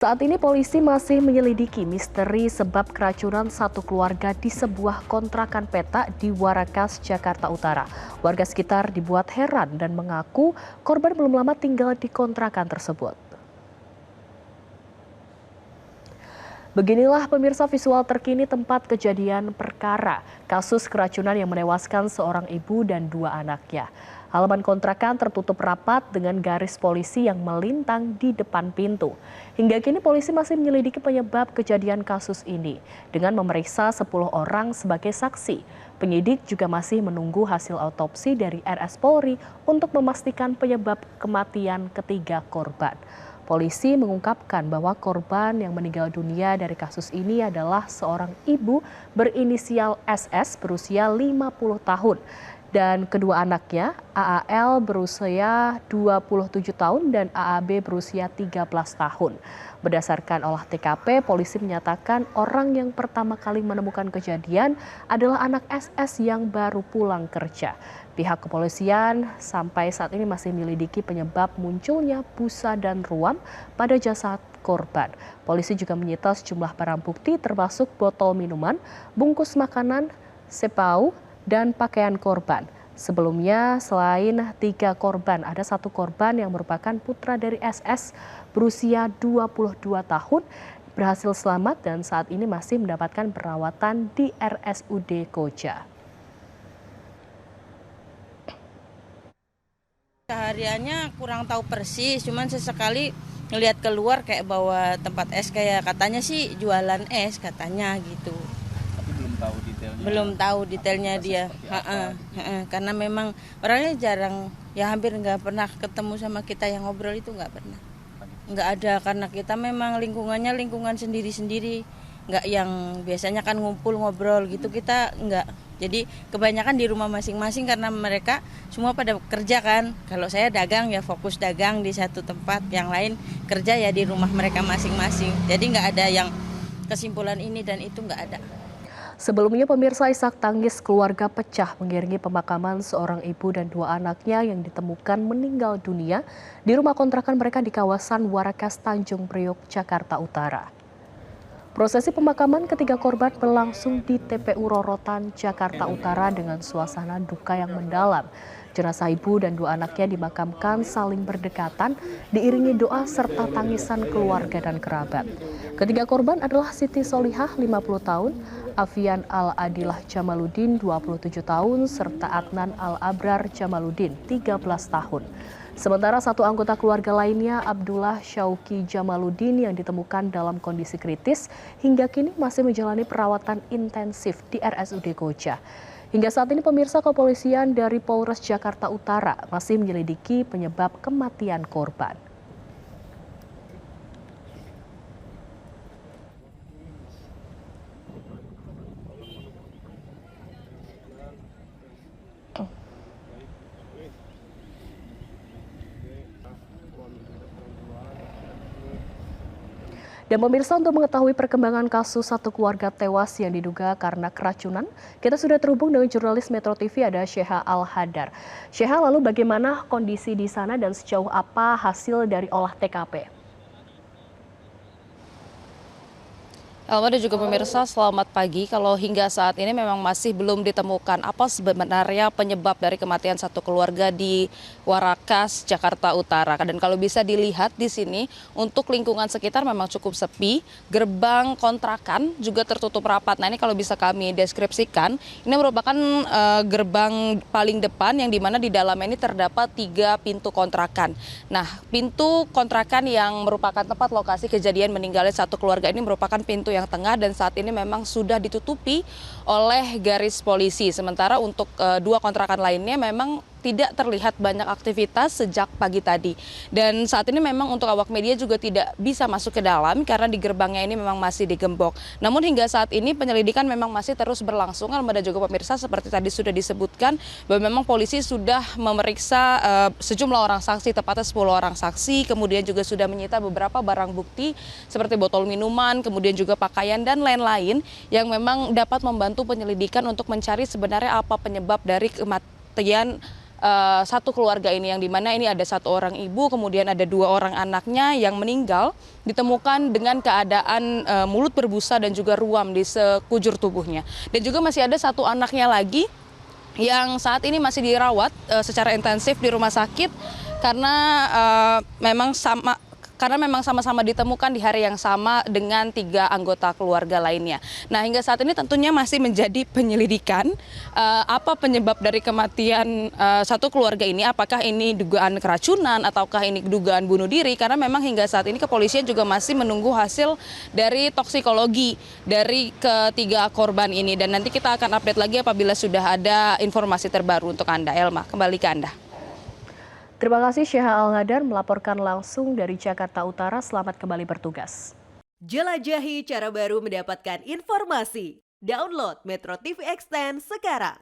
Saat ini polisi masih menyelidiki misteri sebab keracunan satu keluarga di sebuah kontrakan petak di Warakas, Jakarta Utara. Warga sekitar dibuat heran dan mengaku korban belum lama tinggal di kontrakan tersebut. Beginilah pemirsa visual terkini tempat kejadian perkara kasus keracunan yang menewaskan seorang ibu dan dua anaknya. Halaman kontrakan tertutup rapat dengan garis polisi yang melintang di depan pintu. Hingga kini polisi masih menyelidiki penyebab kejadian kasus ini dengan memeriksa 10 orang sebagai saksi. Penyidik juga masih menunggu hasil autopsi dari RS Polri untuk memastikan penyebab kematian ketiga korban. Polisi mengungkapkan bahwa korban yang meninggal dunia dari kasus ini adalah seorang ibu berinisial SS berusia 50 tahun. Dan kedua anaknya, AAL berusia 27 tahun dan AAB berusia 13 tahun. Berdasarkan olah TKP, polisi menyatakan orang yang pertama kali menemukan kejadian adalah anak SS yang baru pulang kerja. Pihak kepolisian sampai saat ini masih menyelidiki penyebab munculnya busa dan ruam pada jasad korban. Polisi juga menyita sejumlah barang bukti termasuk botol minuman, bungkus makanan, sepau, dan pakaian korban. Sebelumnya, selain 3 korban, ada 1 korban yang merupakan putra dari SS berusia 22 tahun berhasil selamat dan saat ini masih mendapatkan perawatan di RSUD Koja. Sehariannya kurang tahu persis, cuman sesekali ngelihat keluar kayak bawa tempat es, kayak katanya sih jualan es katanya gitu. Tapi belum tahu detailnya. Belum tahu detailnya dia. Karena memang orangnya jarang, ya hampir nggak pernah ketemu sama kita yang ngobrol itu nggak pernah. Nggak ada, karena kita memang lingkungannya lingkungan sendiri-sendiri. Nggak yang biasanya kan ngumpul ngobrol gitu, kita nggak. Jadi kebanyakan di rumah masing-masing karena mereka semua pada kerja kan. Kalau saya dagang ya fokus dagang di satu tempat, yang lain kerja ya di rumah mereka masing-masing. Jadi nggak ada yang kesimpulan ini dan itu nggak ada. Sebelumnya pemirsa, isak tangis keluarga pecah mengiringi pemakaman seorang ibu dan 2 anaknya yang ditemukan meninggal dunia di rumah kontrakan mereka di kawasan Warakas, Tanjung Priok, Jakarta Utara. Prosesi pemakaman ketiga korban berlangsung di TPU Rorotan, Jakarta Utara dengan suasana duka yang mendalam. Jenazah ibu dan 2 anaknya dimakamkan saling berdekatan, diiringi doa serta tangisan keluarga dan kerabat. Ketiga korban adalah Siti Solihah 50 tahun, Afian Al-Adilah Jamaluddin 27 tahun, serta Adnan Al-Abrar Jamaluddin 13 tahun. Sementara 1 anggota keluarga lainnya, Abdullah Syauki Jamaluddin, yang ditemukan dalam kondisi kritis, hingga kini masih menjalani perawatan intensif di RSUD Koja. Hingga saat ini pemirsa, kepolisian dari Polres Jakarta Utara masih menyelidiki penyebab kematian korban. Dan pemirsa, untuk mengetahui perkembangan kasus satu keluarga tewas yang diduga karena keracunan, kita sudah terhubung dengan jurnalis Metro TV, ada Sheha Al-Hadar. Sheha, lalu bagaimana kondisi di sana dan sejauh apa hasil dari olah TKP? Elma dan juga pemirsa, selamat pagi. Kalau hingga saat ini memang masih belum ditemukan apa sebenarnya penyebab dari kematian satu keluarga di Warakas, Jakarta Utara. Dan kalau bisa dilihat di sini, untuk lingkungan sekitar memang cukup sepi. Gerbang kontrakan juga tertutup rapat. Nah, ini kalau bisa kami deskripsikan, ini merupakan gerbang paling depan yang dimana di dalamnya ini terdapat 3 pintu kontrakan. Nah, pintu kontrakan yang merupakan tempat lokasi kejadian meninggalnya satu keluarga ini merupakan pintu yang tengah dan saat ini memang sudah ditutupi oleh garis polisi. Sementara untuk 2 kontrakan lainnya memang tidak terlihat banyak aktivitas sejak pagi tadi. Dan saat ini memang untuk awak media juga tidak bisa masuk ke dalam karena di gerbangnya ini memang masih digembok. Namun hingga saat ini penyelidikan memang masih terus berlangsung. Dan juga pemirsa, seperti tadi sudah disebutkan bahwa memang polisi sudah memeriksa sejumlah orang saksi, tepatnya 10 orang saksi. Kemudian juga sudah menyita beberapa barang bukti seperti botol minuman, kemudian juga pakaian dan lain-lain yang memang dapat membantu penyelidikan untuk mencari sebenarnya apa penyebab dari kematian satu keluarga ini, yang dimana ini ada satu orang ibu, kemudian ada 2 orang anaknya yang meninggal, ditemukan dengan keadaan mulut berbusa dan juga ruam di sekujur tubuhnya. Dan juga masih ada satu anaknya lagi yang saat ini masih dirawat secara intensif di rumah sakit karena memang sama-sama ditemukan di hari yang sama dengan 3 anggota keluarga lainnya. Nah, hingga saat ini tentunya masih menjadi penyelidikan apa penyebab dari kematian satu keluarga ini, apakah ini dugaan keracunan ataukah ini dugaan bunuh diri, karena memang hingga saat ini kepolisian juga masih menunggu hasil dari toksikologi dari ketiga korban ini, dan nanti kita akan update lagi apabila sudah ada informasi terbaru untuk Anda. Elma, kembali ke Anda. Terima kasih Syaha Al-Hadar melaporkan langsung dari Jakarta Utara. Selamat kembali bertugas. Jelajahi cara baru mendapatkan informasi. Download Metro TV Extend sekarang.